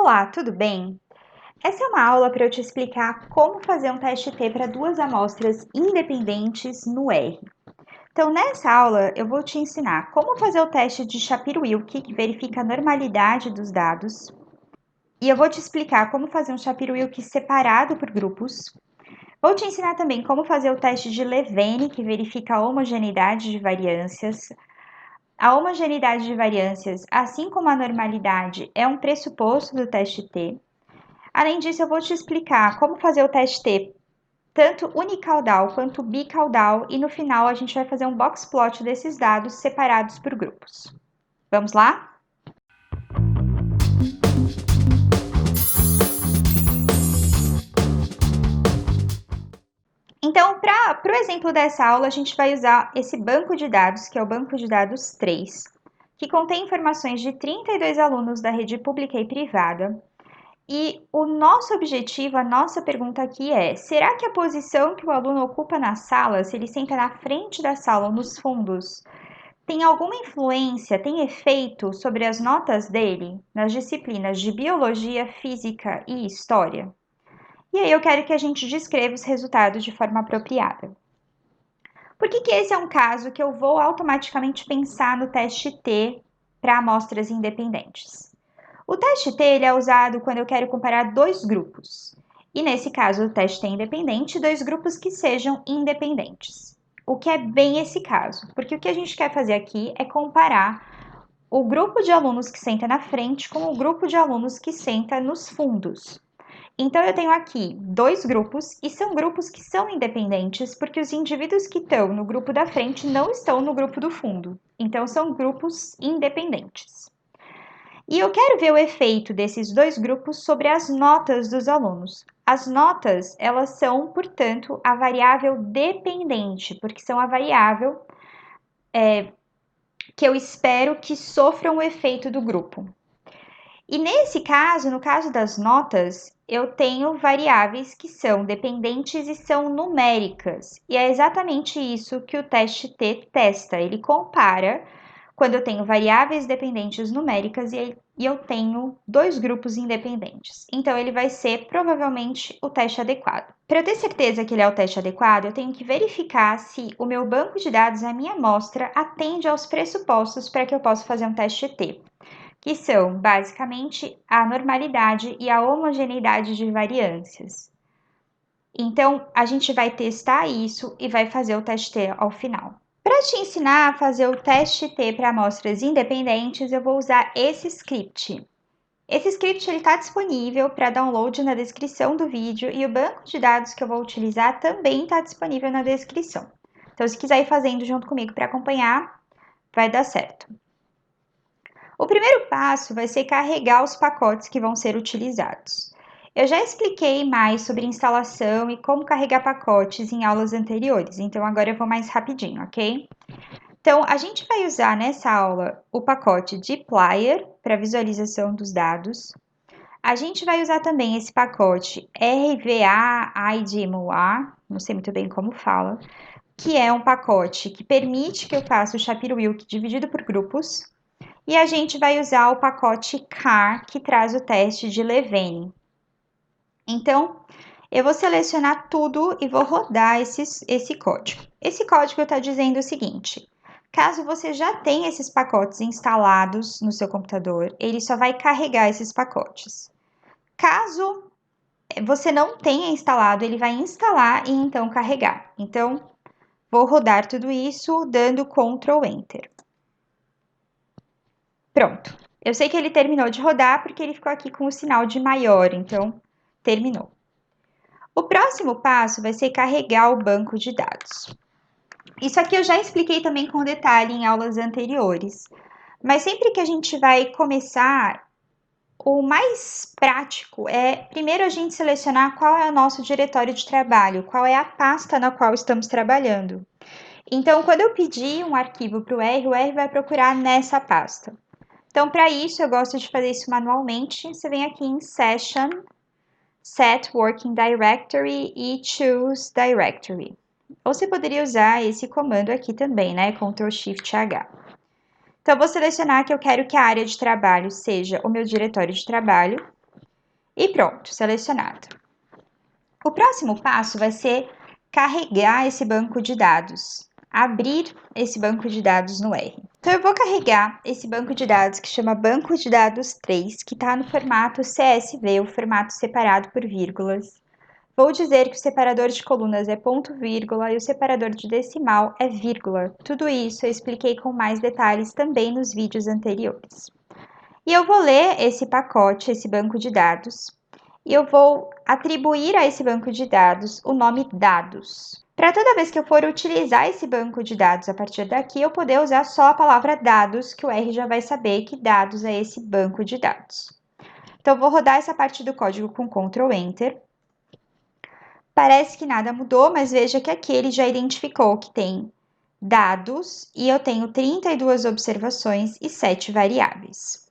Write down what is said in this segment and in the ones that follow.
Olá, tudo bem? Essa é uma aula para eu te explicar como fazer um teste T para duas amostras independentes no R. Então, nessa aula, eu vou te ensinar como fazer o teste de Shapiro-Wilk, que verifica a normalidade dos dados. E eu vou te explicar como fazer um Shapiro-Wilk separado por grupos. Vou te ensinar também como fazer o teste de Levene, que verifica a homogeneidade de variâncias. A homogeneidade de variâncias, assim como a normalidade, é um pressuposto do teste T. Além disso, eu vou te explicar como fazer o teste T, tanto unicaudal quanto bicaudal, e no final a gente vai fazer um box plot desses dados separados por grupos. Vamos lá? Então, para o exemplo dessa aula, a gente vai usar esse banco de dados, que é o banco de dados 3, que contém informações de 32 alunos da rede pública e privada. E o nosso objetivo, a nossa pergunta aqui é: será que a posição que o aluno ocupa na sala, se ele senta na frente da sala ou nos fundos, tem alguma influência, tem efeito sobre as notas dele nas disciplinas de biologia, física e história? E aí eu quero que a gente descreva os resultados de forma apropriada. Por que esse é um caso que eu vou automaticamente pensar no teste T para amostras independentes? O teste T ele é usado quando eu quero comparar dois grupos. E nesse caso, o teste T é independente, dois grupos que sejam independentes. O que é bem esse caso, porque o que a gente quer fazer aqui é comparar o grupo de alunos que senta na frente com o grupo de alunos que senta nos fundos. Então, eu tenho aqui dois grupos, e são grupos que são independentes, porque os indivíduos que estão no grupo da frente não estão no grupo do fundo. Então, são grupos independentes. E eu quero ver o efeito desses dois grupos sobre as notas dos alunos. As notas, elas são, portanto, a variável dependente, porque são a variável que eu espero que sofram o efeito do grupo. E nesse caso, no caso das notas, eu tenho variáveis que são dependentes e são numéricas. E é exatamente isso que o teste T testa. Ele compara quando eu tenho variáveis dependentes numéricas e eu tenho dois grupos independentes. Então, ele vai ser provavelmente o teste adequado. Para eu ter certeza que ele é o teste adequado, eu tenho que verificar se o meu banco de dados, a minha amostra, atende aos pressupostos para que eu possa fazer um teste T, que são basicamente a normalidade e a homogeneidade de variâncias. Então, a gente vai testar isso e vai fazer o teste T ao final. Para te ensinar a fazer o teste T para amostras independentes, eu vou usar esse script. Esse script está disponível para download na descrição do vídeo e o banco de dados que eu vou utilizar também está disponível na descrição. Então, se quiser ir fazendo junto comigo para acompanhar, vai dar certo. O primeiro passo vai ser carregar os pacotes que vão ser utilizados. Eu já expliquei mais sobre instalação e como carregar pacotes em aulas anteriores, então agora eu vou mais rapidinho, ok? Então, a gente vai usar nessa aula o pacote dplyr para visualização dos dados. A gente vai usar também esse pacote rva-idmoa, não sei muito bem como fala, que é um pacote que permite que eu faça o Shapiro-Wilk dividido por grupos. E a gente vai usar o pacote car, que traz o teste de Levene. Então, eu vou selecionar tudo e vou rodar esse código. Esse código está dizendo o seguinte: caso você já tenha esses pacotes instalados no seu computador, ele só vai carregar esses pacotes. Caso você não tenha instalado, ele vai instalar e então carregar. Então, vou rodar tudo isso dando Ctrl Enter. Pronto. Eu sei que ele terminou de rodar porque ele ficou aqui com o sinal de maior, então terminou. O próximo passo vai ser carregar o banco de dados. Isso aqui eu já expliquei também com detalhe em aulas anteriores, mas sempre que a gente vai começar, o mais prático é primeiro a gente selecionar qual é o nosso diretório de trabalho, qual é a pasta na qual estamos trabalhando. Então, quando eu pedir um arquivo para o R vai procurar nessa pasta. Então, para isso, eu gosto de fazer isso manualmente. Você vem aqui em Session, Set Working Directory e Choose Directory. Ou você poderia usar esse comando aqui também, né? Ctrl Shift H. Então, eu vou selecionar que eu quero que a área de trabalho seja o meu diretório de trabalho. E pronto, selecionado. O próximo passo vai ser carregar esse banco de dados, abrir esse banco de dados no R. Então, eu vou carregar esse banco de dados que chama Banco de Dados 3, que está no formato CSV, o formato separado por vírgulas. Vou dizer que o separador de colunas é ponto vírgula e o separador de decimal é vírgula. Tudo isso eu expliquei com mais detalhes também nos vídeos anteriores. E eu vou ler esse pacote, esse banco de dados, e eu vou atribuir a esse banco de dados o nome dados. Para toda vez que eu for utilizar esse banco de dados a partir daqui, eu poder usar só a palavra dados, que o R já vai saber que dados é esse banco de dados. Então, eu vou rodar essa parte do código com Ctrl Enter. Parece que nada mudou, mas veja que aqui ele já identificou que tem dados e eu tenho 32 observações e 7 variáveis.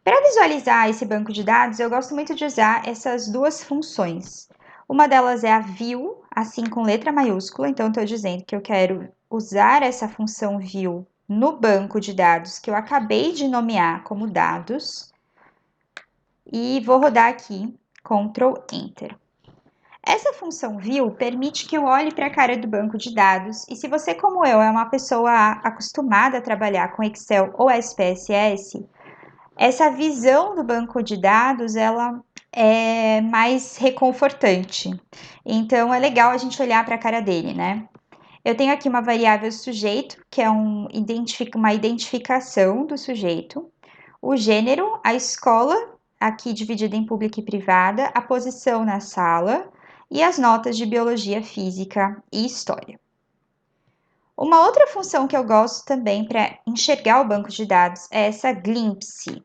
Para visualizar esse banco de dados, eu gosto muito de usar essas duas funções. Uma delas é a view, assim com letra maiúscula, então estou dizendo que eu quero usar essa função view no banco de dados que eu acabei de nomear como dados. E vou rodar aqui, Ctrl Enter. Essa função view permite que eu olhe para a cara do banco de dados e se você, como eu, é uma pessoa acostumada a trabalhar com Excel ou SPSS, essa visão do banco de dados, ela é mais reconfortante. Então, é legal a gente olhar para a cara dele, né? Eu tenho aqui uma variável sujeito, que é uma identificação do sujeito, o gênero, a escola, aqui dividida em pública e privada, a posição na sala e as notas de biologia, física e história. Uma outra função que eu gosto também para enxergar o banco de dados é essa glimpse.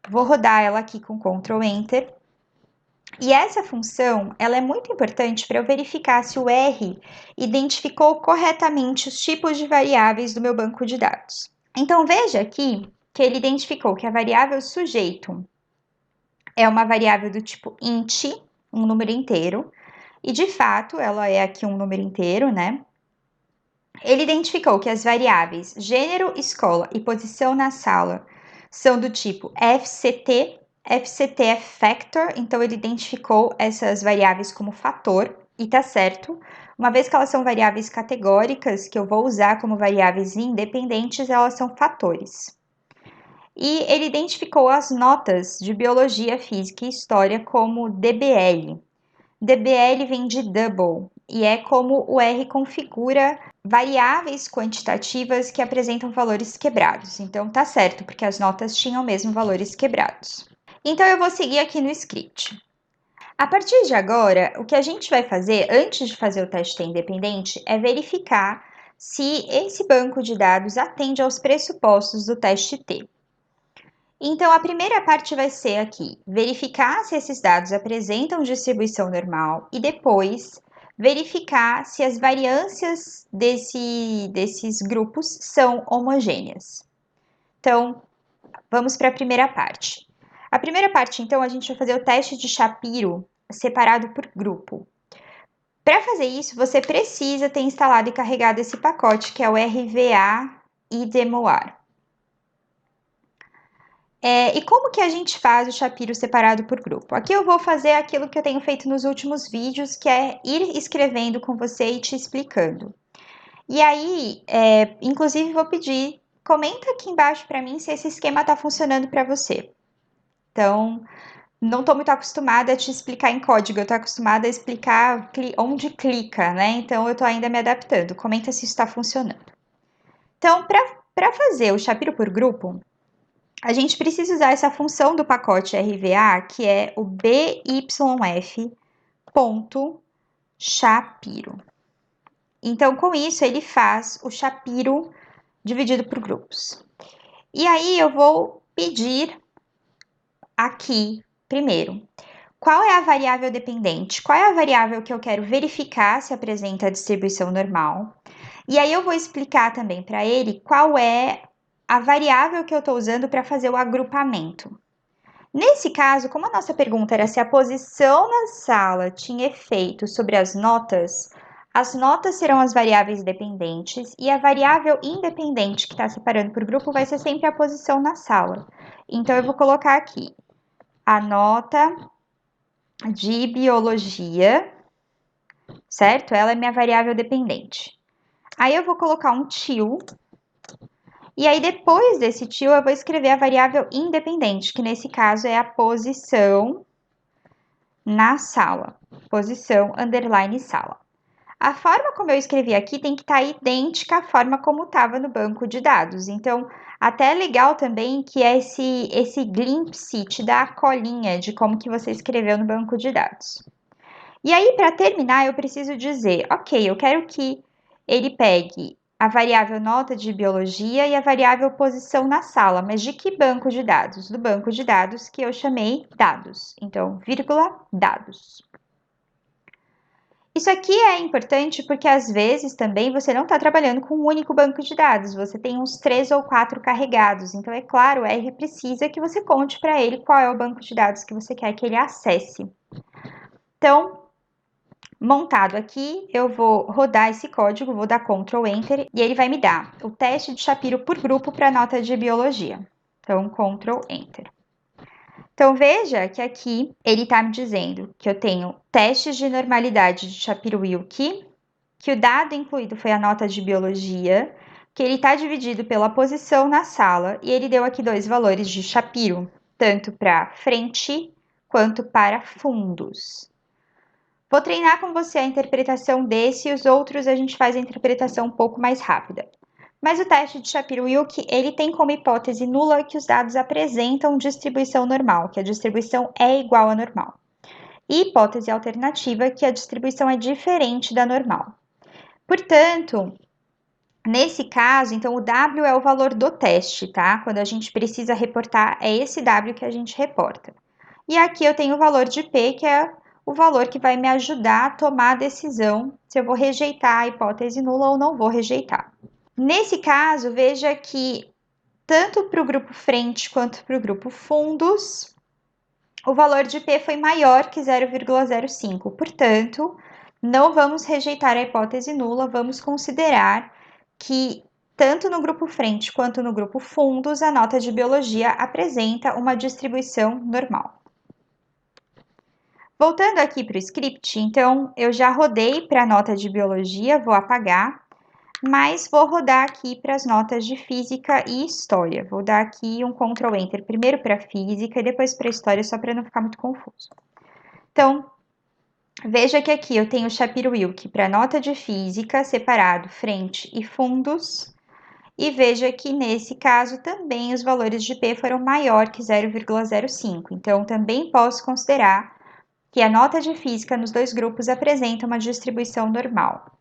Vou rodar ela aqui com Ctrl Enter. E essa função, ela é muito importante para eu verificar se o R identificou corretamente os tipos de variáveis do meu banco de dados. Então, veja aqui que ele identificou que a variável sujeito é uma variável do tipo int, um número inteiro, e de fato ela é aqui um número inteiro, né? Ele identificou que as variáveis gênero, escola e posição na sala são do tipo FCT. FCT é factor, então ele identificou essas variáveis como fator, e tá certo. Uma vez que elas são variáveis categóricas, que eu vou usar como variáveis independentes, elas são fatores. E ele identificou as notas de biologia, física e história como DBL. DBL vem de double e é como o R configura variáveis quantitativas que apresentam valores quebrados. Então tá certo, porque as notas tinham mesmo valores quebrados. Então eu vou seguir aqui no script. A partir de agora, o que a gente vai fazer antes de fazer o teste T independente é verificar se esse banco de dados atende aos pressupostos do teste T. Então, a primeira parte vai ser aqui, verificar se esses dados apresentam distribuição normal e depois verificar se as variâncias desses grupos são homogêneas. Então, vamos para a primeira parte. A primeira parte, então, a gente vai fazer o teste de Shapiro separado por grupo. Para fazer isso, você precisa ter instalado e carregado esse pacote, que é o RVA IDEMOAR. E como que a gente faz o Shapiro separado por grupo? Aqui eu vou fazer aquilo que eu tenho feito nos últimos vídeos, que é ir escrevendo com você e te explicando. E aí, inclusive, vou pedir, comenta aqui embaixo para mim se esse esquema está funcionando para você. Então, não estou muito acostumada a te explicar em código, eu estou acostumada a explicar onde clica, né? Então, eu estou ainda me adaptando. Comenta se isso está funcionando. Então, para fazer o Shapiro por grupo, a gente precisa usar essa função do pacote RVA, que é o byf.shapiro. Então, com isso, ele faz o Shapiro dividido por grupos. E aí, eu vou pedir aqui, primeiro, qual é a variável dependente? Qual é a variável que eu quero verificar se apresenta a distribuição normal? E aí, eu vou explicar também para ele qual é a variável que eu estou usando para fazer o agrupamento. Nesse caso, como a nossa pergunta era se a posição na sala tinha efeito sobre as notas serão as variáveis dependentes e a variável independente que está separando por grupo vai ser sempre a posição na sala. Então, eu vou colocar aqui a nota de biologia, certo? Ela é minha variável dependente. Aí eu vou colocar um til, e aí depois desse til eu vou escrever a variável independente, que nesse caso é a posição na sala. Posição underline sala. A forma como eu escrevi aqui tem que estar idêntica à forma como estava no banco de dados. Então, até é legal também que esse glimpse te dá a colinha de como que você escreveu no banco de dados. E aí, para terminar, eu preciso dizer, ok, eu quero que ele pegue a variável nota de biologia e a variável posição na sala, mas de que banco de dados? Do banco de dados que eu chamei dados. Então, vírgula, dados. Isso aqui é importante porque às vezes também você não está trabalhando com um único banco de dados, você tem uns 3 ou 4 carregados. Então, é claro, o R precisa que você conte para ele qual é o banco de dados que você quer que ele acesse. Então, montado aqui, eu vou rodar esse código, vou dar Ctrl Enter e ele vai me dar o teste de Shapiro por grupo para a nota de biologia. Então, Ctrl Enter. Então, veja que aqui ele está me dizendo que eu tenho testes de normalidade de Shapiro-Wilk, que o dado incluído foi a nota de biologia, que ele está dividido pela posição na sala, e ele deu aqui 2 valores de Shapiro, tanto para frente quanto para fundos. Vou treinar com você a interpretação desse e os outros a gente faz a interpretação um pouco mais rápida. Mas o teste de Shapiro-Wilk, ele tem como hipótese nula que os dados apresentam distribuição normal, que a distribuição é igual à normal. E hipótese alternativa, que a distribuição é diferente da normal. Portanto, nesse caso, então o W é o valor do teste, tá? Quando a gente precisa reportar, é esse W que a gente reporta. E aqui eu tenho o valor de P, que é o valor que vai me ajudar a tomar a decisão se eu vou rejeitar a hipótese nula ou não vou rejeitar. Nesse caso, veja que tanto para o grupo frente quanto para o grupo fundos, o valor de P foi maior que 0,05. Portanto, não vamos rejeitar a hipótese nula, vamos considerar que tanto no grupo frente quanto no grupo fundos, a nota de biologia apresenta uma distribuição normal. Voltando aqui para o script, então eu já rodei para a nota de biologia, vou apagar, mas vou rodar aqui para as notas de física e história. Vou dar aqui um Ctrl Enter primeiro para física e depois para história, só para não ficar muito confuso. Então, veja que aqui eu tenho o Shapiro-Wilk para nota de física, separado frente e fundos. E veja que nesse caso também os valores de P foram maior que 0,05. Então, também posso considerar que a nota de física nos dois grupos apresenta uma distribuição normal.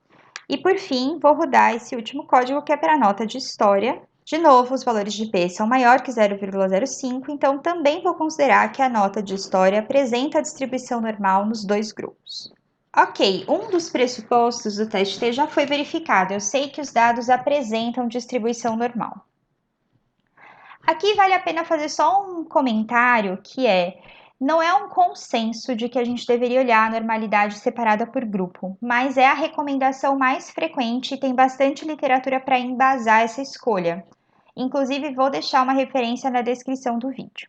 E por fim, vou rodar esse último código que é para a nota de história. De novo, os valores de P são maior que 0,05, então também vou considerar que a nota de história apresenta a distribuição normal nos dois grupos. Ok, um dos pressupostos do teste T já foi verificado. Eu sei que os dados apresentam distribuição normal. Aqui vale a pena fazer só um comentário que não é um consenso de que a gente deveria olhar a normalidade separada por grupo, mas é a recomendação mais frequente e tem bastante literatura para embasar essa escolha. Inclusive, vou deixar uma referência na descrição do vídeo.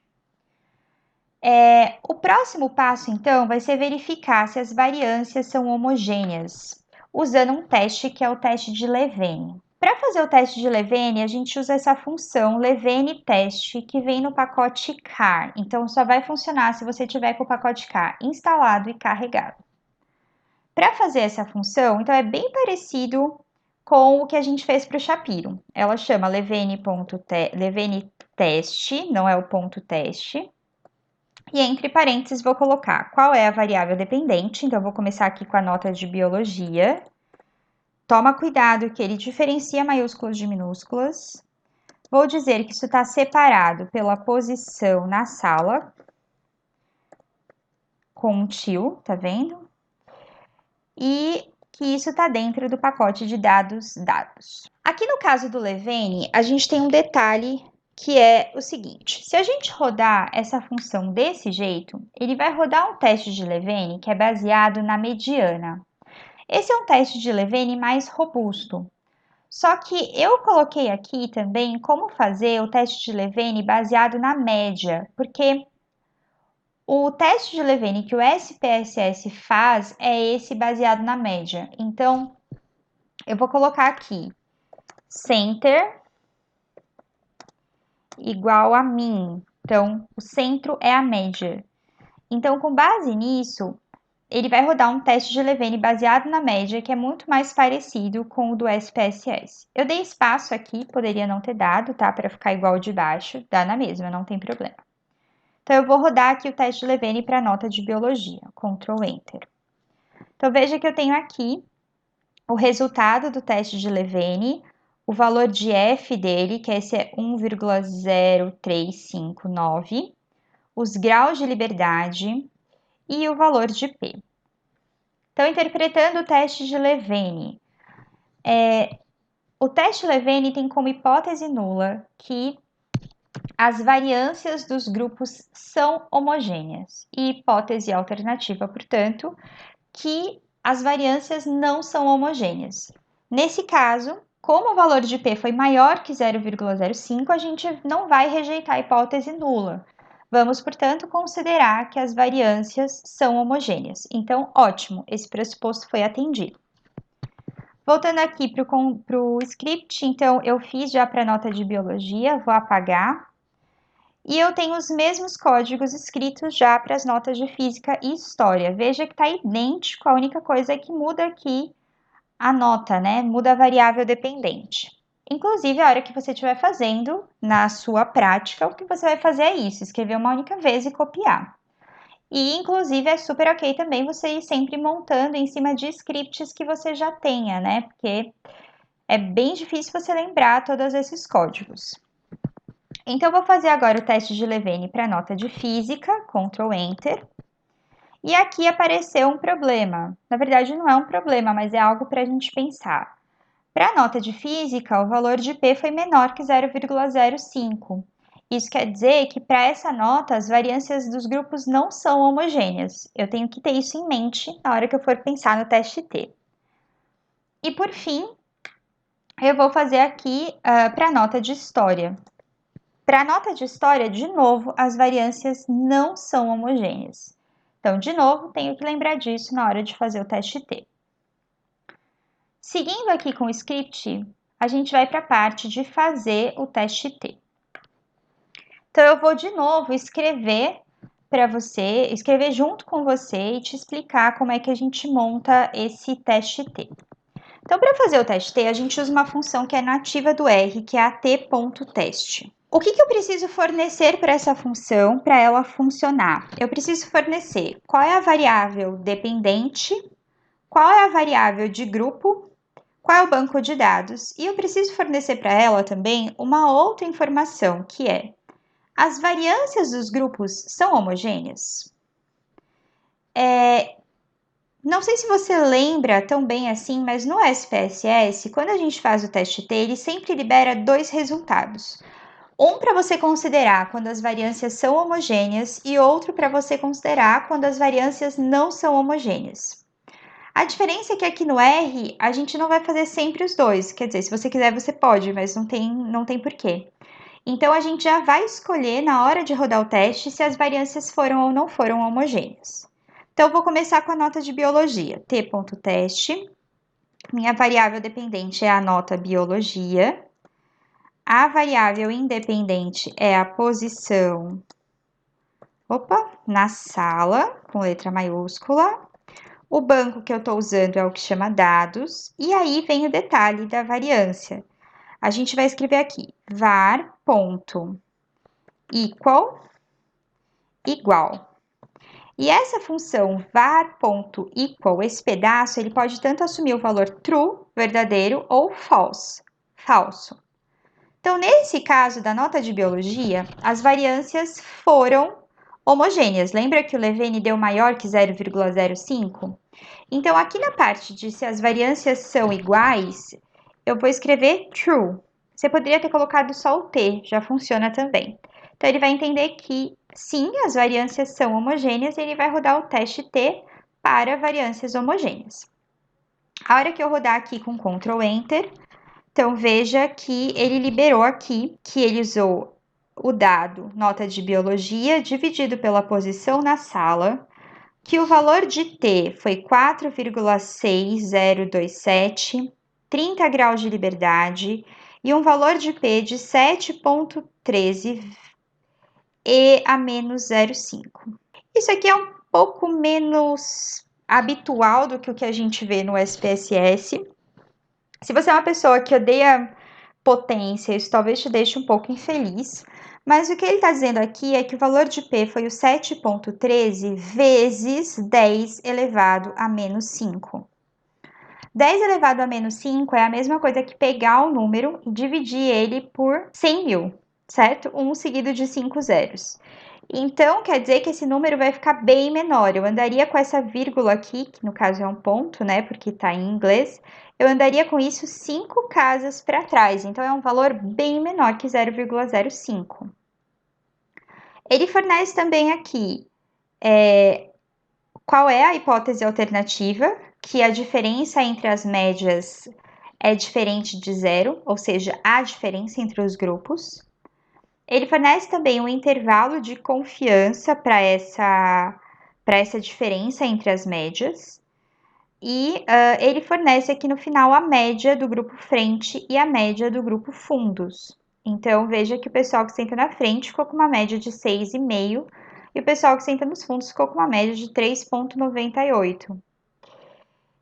O próximo passo, então, vai ser verificar se as variâncias são homogêneas, usando um teste que é o teste de Levene. Para fazer o teste de Levene, a gente usa essa função Levene teste que vem no pacote car. Então, só vai funcionar se você tiver com o pacote car instalado e carregado. Para fazer essa função, então é bem parecido com o que a gente fez para o Shapiro. Ela chama Levene teste, não é o ponto teste. E entre parênteses vou colocar qual é a variável dependente. Então, vou começar aqui com a nota de biologia. Toma cuidado que ele diferencia maiúsculas de minúsculas. Vou dizer que isso está separado pela posição na sala, com um til, tá vendo? E que isso está dentro do pacote de dados. Aqui no caso do Levene, a gente tem um detalhe que é o seguinte: se a gente rodar essa função desse jeito, ele vai rodar um teste de Levene que é baseado na mediana. Esse é um teste de Levene mais robusto. Só que eu coloquei aqui também como fazer o teste de Levene baseado na média, porque O teste de Levene que o SPSS faz é esse baseado na média. Então, eu vou colocar aqui center igual a min. Então, o centro é a média. Então, com base nisso, ele vai rodar um teste de Levene baseado na média, que é muito mais parecido com o do SPSS. Eu dei espaço aqui, poderia não ter dado, tá? Para ficar igual de baixo, dá na mesma, não tem problema. Então, eu vou rodar aqui o teste de Levene para a nota de biologia. Ctrl Enter. Então, veja que eu tenho aqui o resultado do teste de Levene, o valor de F dele, que esse é 1,0359, os graus de liberdade e o valor de P. Então, interpretando o teste de Levene, o teste Levene tem como hipótese nula que as variâncias dos grupos são homogêneas e hipótese alternativa, portanto, que as variâncias não são homogêneas. Nesse caso, como o valor de P foi maior que 0,05, a gente não vai rejeitar a hipótese nula. Vamos, portanto, considerar que as variâncias são homogêneas. Então, ótimo, esse pressuposto foi atendido. Voltando aqui para o script, então eu fiz já para a nota de biologia, vou apagar. E eu tenho os mesmos códigos escritos já para as notas de física e história. Veja que está idêntico, a única coisa é que muda aqui a nota, né? Muda a variável dependente. Inclusive, a hora que você estiver fazendo na sua prática, o que você vai fazer é isso, escrever uma única vez e copiar. E, inclusive, é super ok também você ir sempre montando em cima de scripts que você já tenha, né? Porque é bem difícil você lembrar todos esses códigos. Então, eu vou fazer agora o teste de Levene para a nota de física, Ctrl Enter. E aqui apareceu um problema. Na verdade, não é um problema, mas é algo para a gente pensar. Para a nota de física, o valor de P foi menor que 0,05. Isso quer dizer que para essa nota, as variâncias dos grupos não são homogêneas. Eu tenho que ter isso em mente na hora que eu for pensar no teste T. E por fim, eu vou fazer aqui para a nota de história. Para a nota de história, de novo, as variâncias não são homogêneas. Então, de novo, tenho que lembrar disso na hora de fazer o teste T. Seguindo aqui com o script, a gente vai para a parte de fazer o teste T. Então, eu vou de novo escrever para você, escrever junto com você e te explicar como é que a gente monta esse teste T. Então, para fazer o teste T, a gente usa uma função que é nativa do R, que é a t.test. O que eu preciso fornecer para essa função para ela funcionar? Eu preciso fornecer qual é a variável dependente, qual é a variável de grupo, qual é o banco de dados, e eu preciso fornecer para ela também uma outra informação, que é: as variâncias dos grupos são homogêneas? Não sei se você lembra tão bem assim, mas no SPSS, quando a gente faz o teste T, ele sempre libera dois resultados. Um para você considerar quando as variâncias são homogêneas e outro para você considerar quando as variâncias não são homogêneas. A diferença é que aqui no R, a gente não vai fazer sempre os dois. Quer dizer, se você quiser, você pode, mas não tem porquê. Então, a gente já vai escolher na hora de rodar o teste se as variâncias foram ou não foram homogêneas. Então, eu vou começar com a nota de biologia. T.teste. Minha variável dependente é a nota biologia. A variável independente é a posição, na sala, com letra maiúscula. O banco que eu estou usando é o que chama dados. E aí vem o detalhe da variância. A gente vai escrever aqui, var.equal, igual. E essa função var.equal, esse pedaço, ele pode tanto assumir o valor true, verdadeiro, ou false, falso. Então, nesse caso da nota de biologia, as variâncias foram homogêneas. Lembra que o Levene deu maior que 0,05? Então, aqui na parte de se as variâncias são iguais, eu vou escrever true. Você poderia ter colocado só o T, já funciona também. Então, ele vai entender que, sim, as variâncias são homogêneas e ele vai rodar o teste T para variâncias homogêneas. A hora que eu rodar aqui com Ctrl Enter, então veja que ele liberou aqui, que ele usou o dado nota de biologia dividido pela posição na sala, que o valor de T foi 4,6027, 30 graus de liberdade, e um valor de P de 7,13 e a menos 0,5. Isso aqui é um pouco menos habitual do que o que a gente vê no SPSS. Se você é uma pessoa que odeia potência, isso talvez te deixe um pouco infeliz, mas o que ele está dizendo aqui é que o valor de P foi o 7,13 vezes 10 elevado a menos 5. 10 elevado a menos 5 é a mesma coisa que pegar o número e dividir ele por 100 mil, certo? 1 seguido de 5 zeros. Então, quer dizer que esse número vai ficar bem menor. Eu andaria com essa vírgula aqui, que no caso é um ponto, né? Porque está em inglês. Eu andaria com isso 5 casas para trás. Então, é um valor bem menor que 0,05. Ele fornece também aqui qual é a hipótese alternativa, que a diferença entre as médias é diferente de zero, ou seja, há diferença entre os grupos. Ele fornece também um intervalo de confiança para essa diferença entre as médias. E ele fornece aqui no final a média do grupo frente e a média do grupo fundos. Então, veja que o pessoal que senta na frente ficou com uma média de 6,5 e o pessoal que senta nos fundos ficou com uma média de 3,98.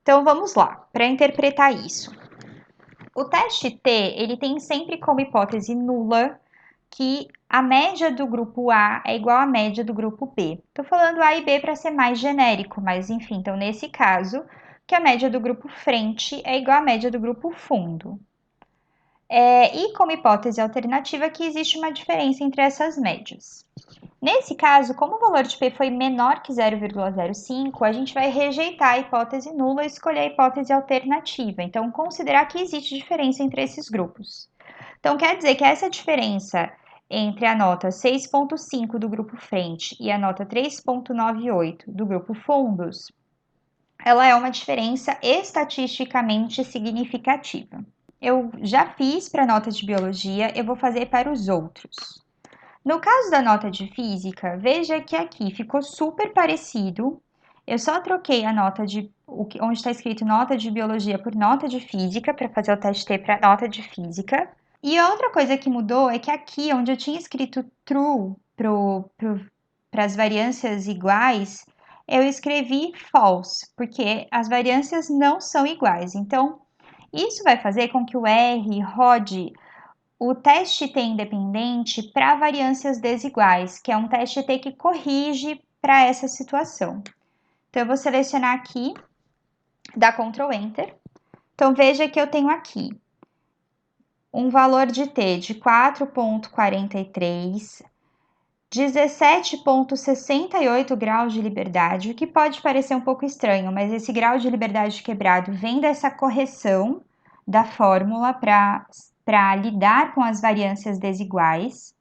Então, vamos lá, para interpretar isso. O teste T, ele tem sempre como hipótese nula que a média do grupo A é igual à média do grupo B. Estou falando A e B para ser mais genérico, mas enfim, então nesse caso, que a média do grupo frente é igual à média do grupo fundo. E como hipótese alternativa que existe uma diferença entre essas médias. Nesse caso, como o valor de P foi menor que 0,05, a gente vai rejeitar a hipótese nula e escolher a hipótese alternativa. Então, considerar que existe diferença entre esses grupos. Então, quer dizer que essa diferença entre a nota 6,5 do grupo frente e a nota 3,98 do grupo fundos, ela é uma diferença estatisticamente significativa. Eu já fiz para a nota de biologia, eu vou fazer para os outros. No caso da nota de física, veja que aqui ficou super parecido. Eu só troquei a nota onde está escrito nota de biologia por nota de física, para fazer o teste T para nota de física. E outra coisa que mudou é que aqui, onde eu tinha escrito true para as variâncias iguais, eu escrevi false, porque as variâncias não são iguais. Então, isso vai fazer com que o R rode o teste T independente para variâncias desiguais, que é um teste T que corrige para essa situação. Então, eu vou selecionar aqui, dar Ctrl Enter. Então, veja que eu tenho aqui um valor de T de 4,43, 17,68 graus de liberdade, o que pode parecer um pouco estranho, mas esse grau de liberdade quebrado vem dessa correção da fórmula para lidar com as variâncias desiguais.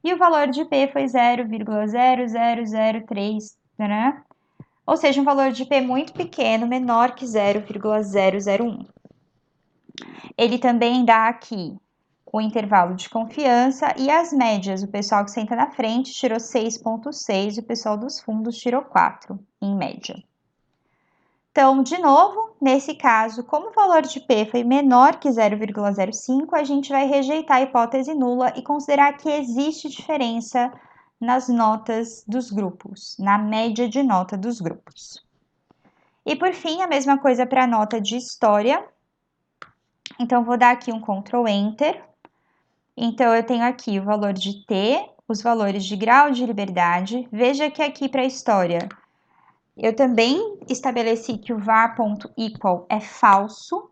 E o valor de P foi 0,0003, né? Ou seja, um valor de P muito pequeno, menor que 0,001. Ele também dá aqui o intervalo de confiança e as médias. O pessoal que senta na frente tirou 6,6 e o pessoal dos fundos tirou 4, em média. Então, de novo, nesse caso, como o valor de P foi menor que 0,05, a gente vai rejeitar a hipótese nula e considerar que existe diferença nas notas dos grupos, na média de nota dos grupos. E por fim, a mesma coisa para a nota de história. Então, vou dar aqui um Ctrl Enter. Então, eu tenho aqui o valor de T, os valores de grau de liberdade. Veja que aqui para a história, eu também estabeleci que o var.equal é falso,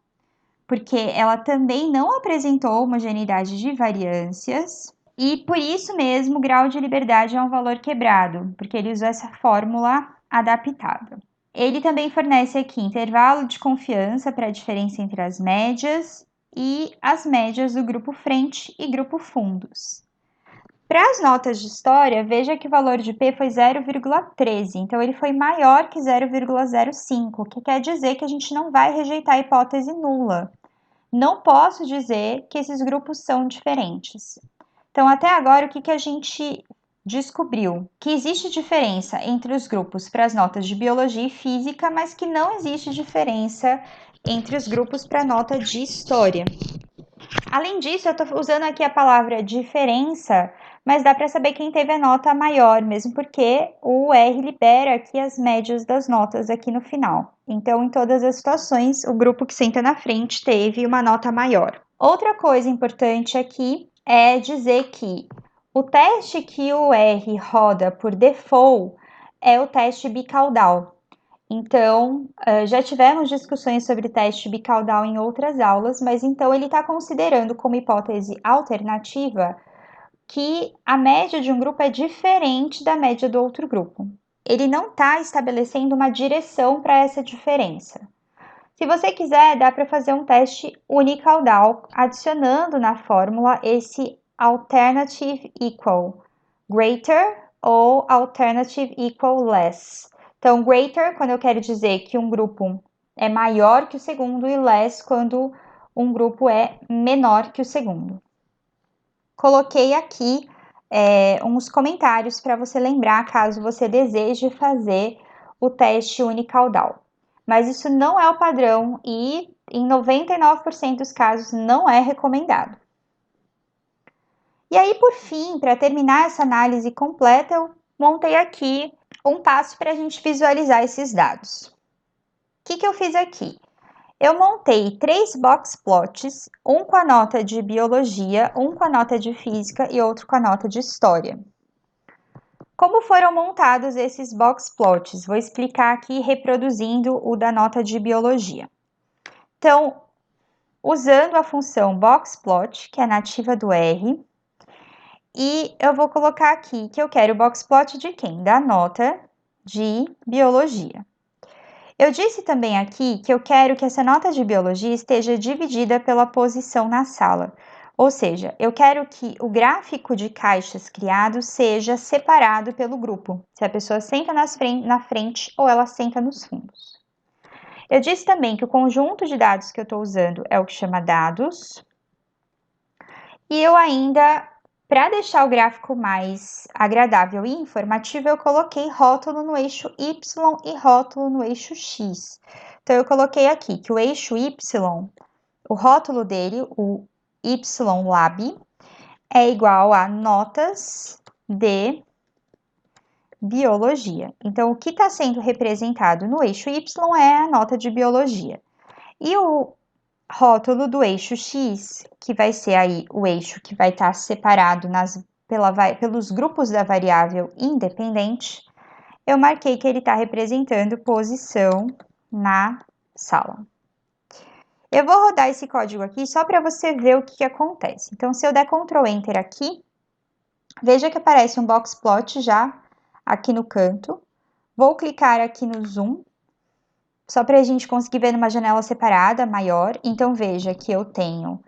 porque ela também não apresentou homogeneidade de variâncias. E por isso mesmo, o grau de liberdade é um valor quebrado, porque ele usou essa fórmula adaptada. Ele também fornece aqui intervalo de confiança para a diferença entre as médias e as médias do grupo frente e grupo fundos. Para as notas de história, veja que o valor de P foi 0,13, então ele foi maior que 0,05, o que quer dizer que a gente não vai rejeitar a hipótese nula. Não posso dizer que esses grupos são diferentes. Então, até agora, o que a gente descobriu? Que existe diferença entre os grupos para as notas de biologia e física, mas que não existe diferença entre os grupos para a nota de história. Além disso, eu estou usando aqui a palavra diferença, mas dá para saber quem teve a nota maior, mesmo porque o R libera aqui as médias das notas aqui no final. Então, em todas as situações, o grupo que senta na frente teve uma nota maior. Outra coisa importante aqui é dizer que o teste que o R roda por default é o teste bicaudal. Então, já tivemos discussões sobre teste bicaudal em outras aulas, mas então ele está considerando como hipótese alternativa que a média de um grupo é diferente da média do outro grupo. Ele não está estabelecendo uma direção para essa diferença. Se você quiser, dá para fazer um teste unicaudal, adicionando na fórmula esse alternative equal greater ou alternative equal less. Então, greater quando eu quero dizer que um grupo é maior que o segundo e less quando um grupo é menor que o segundo. Coloquei aqui uns comentários para você lembrar caso você deseje fazer o teste unicaudal. Mas isso não é o padrão e em 99% dos casos não é recomendado. E aí, por fim, para terminar essa análise completa, eu montei aqui um passo para a gente visualizar esses dados. O que eu fiz aqui? Eu montei 3 box plots, um com a nota de biologia, um com a nota de física e outro com a nota de história. Como foram montados esses box plots? Vou explicar aqui reproduzindo o da nota de biologia. Então, usando a função boxplot, que é nativa do R, e eu vou colocar aqui que eu quero o boxplot de quem? Da nota de biologia. Eu disse também aqui que eu quero que essa nota de biologia esteja dividida pela posição na sala. Ou seja, eu quero que o gráfico de caixas criado seja separado pelo grupo, se a pessoa senta na frente ou ela senta nos fundos. Eu disse também que o conjunto de dados que eu estou usando é o que chama dados. E eu ainda, para deixar o gráfico mais agradável e informativo, eu coloquei rótulo no eixo Y e rótulo no eixo X. Então, eu coloquei aqui que o eixo Y, o rótulo dele, o YLab, é igual a notas de biologia. Então, o que está sendo representado no eixo Y é a nota de biologia. E o rótulo do eixo X, que vai ser aí o eixo que vai estar separado pelos grupos da variável independente, eu marquei que ele está representando posição na sala. Eu vou rodar esse código aqui só para você ver o que acontece. Então, se eu der Ctrl Enter aqui, veja que aparece um boxplot já aqui no canto. Vou clicar aqui no zoom, só para a gente conseguir ver numa janela separada, maior. Então, veja que eu tenho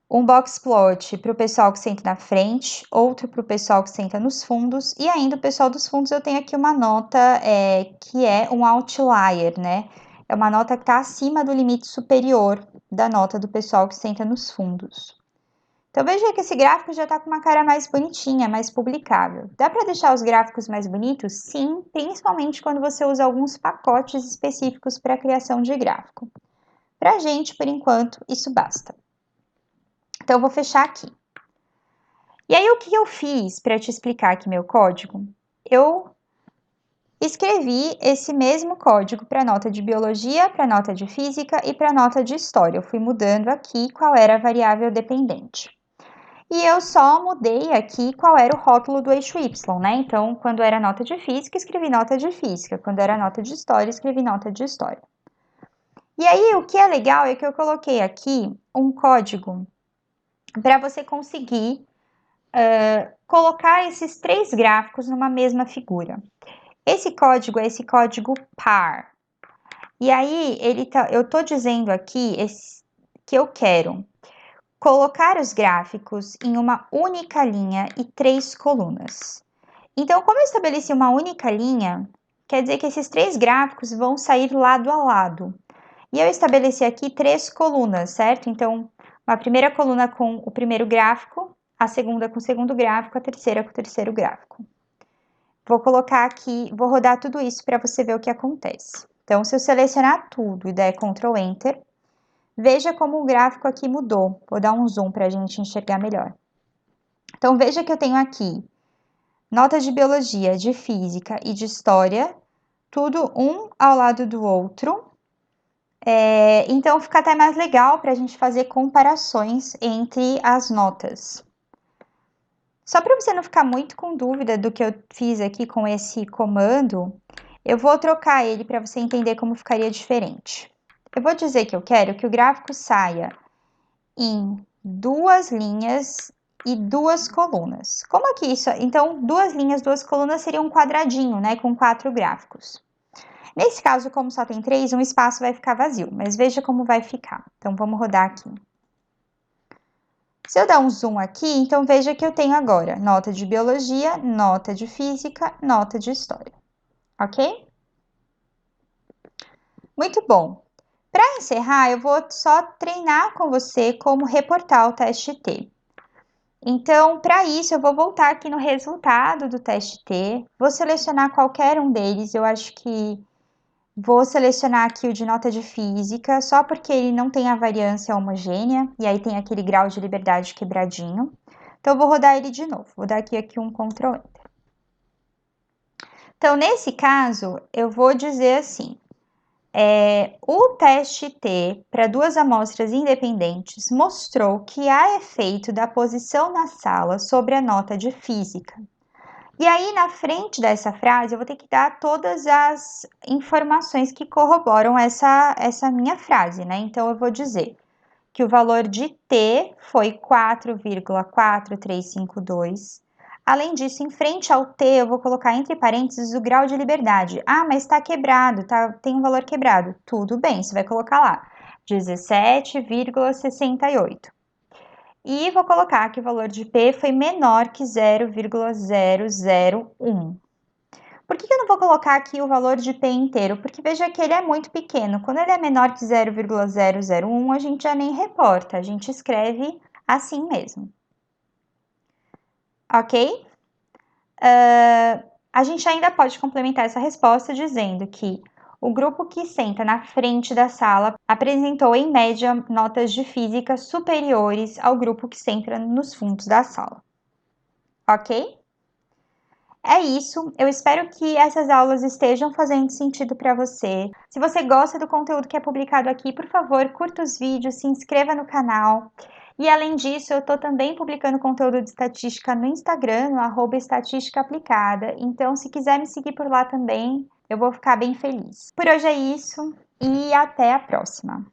um boxplot para o pessoal que senta na frente, outro para o pessoal que senta nos fundos, e ainda o pessoal dos fundos eu tenho aqui uma nota que é um outlier, né? É uma nota que está acima do limite superior da nota do pessoal que senta nos fundos. Então, veja que esse gráfico já está com uma cara mais bonitinha, mais publicável. Dá para deixar os gráficos mais bonitos? Sim, principalmente quando você usa alguns pacotes específicos para a criação de gráfico. Para a gente, por enquanto, isso basta. Então, eu vou fechar aqui. E aí, o que eu fiz para te explicar aqui meu código? Eu escrevi esse mesmo código para a nota de biologia, para a nota de física e para a nota de história. Eu fui mudando aqui qual era a variável dependente. E eu só mudei aqui qual era o rótulo do eixo Y, né? Então, quando era nota de física, escrevi nota de física. Quando era nota de história, escrevi nota de história. E aí, o que é legal é que eu coloquei aqui um código para você conseguir colocar esses 3 gráficos numa mesma figura. Esse código é esse código par. E aí, eu estou dizendo aqui que eu quero colocar os gráficos em uma única linha e 3 colunas. Então, como eu estabeleci uma única linha, quer dizer que esses 3 gráficos vão sair lado a lado. E eu estabeleci aqui 3 colunas, certo? Então, uma primeira coluna com o primeiro gráfico, a segunda com o segundo gráfico, a terceira com o terceiro gráfico. Vou colocar aqui, vou rodar tudo isso para você ver o que acontece. Então, se eu selecionar tudo e der Ctrl Enter, veja como o gráfico aqui mudou. Vou dar um zoom para a gente enxergar melhor. Então, veja que eu tenho aqui notas de biologia, de física e de história, tudo um ao lado do outro. Então, fica até mais legal para a gente fazer comparações entre as notas. Só para você não ficar muito com dúvida do que eu fiz aqui com esse comando, eu vou trocar ele para você entender como ficaria diferente. Eu vou dizer que eu quero que o gráfico saia em 2 linhas e 2 colunas. Como aqui isso? Então, 2 linhas, 2 colunas seria um quadradinho, né, com 4 gráficos. Nesse caso, como só tem 3, um espaço vai ficar vazio, mas veja como vai ficar. Então, vamos rodar aqui. Se eu dar um zoom aqui, então veja que eu tenho agora nota de biologia, nota de física, nota de história, ok? Muito bom. Para encerrar, eu vou só treinar com você como reportar o teste T. Então, para isso, eu vou voltar aqui no resultado do teste T, vou selecionar qualquer um deles, eu acho que vou selecionar aqui o de nota de física, só porque ele não tem a variância homogênea, e aí tem aquele grau de liberdade quebradinho. Então, eu vou rodar ele de novo. Vou dar aqui um Ctrl Enter. Então, nesse caso, eu vou dizer assim, o teste T para 2 amostras independentes mostrou que há efeito da posição na sala sobre a nota de física. E aí, na frente dessa frase, eu vou ter que dar todas as informações que corroboram essa minha frase, né? Então, eu vou dizer que o valor de T foi 4,4352. Além disso, em frente ao T, eu vou colocar entre parênteses o grau de liberdade. Ah, mas está quebrado, tem um valor quebrado. Tudo bem, você vai colocar lá 17,68. E vou colocar que o valor de P foi menor que 0,001. Por que eu não vou colocar aqui o valor de P inteiro? Porque veja que ele é muito pequeno. Quando ele é menor que 0,001, a gente já nem reporta, a gente escreve assim mesmo. Ok? A gente ainda pode complementar essa resposta dizendo que o grupo que senta na frente da sala apresentou, em média, notas de física superiores ao grupo que senta nos fundos da sala. Ok? É isso, eu espero que essas aulas estejam fazendo sentido para você. Se você gosta do conteúdo que é publicado aqui, por favor, curta os vídeos, se inscreva no canal. E além disso, eu estou também publicando conteúdo de estatística no Instagram, no @estatísticaaplicada. Então, se quiser me seguir por lá também, eu vou ficar bem feliz. Por hoje é isso e até a próxima!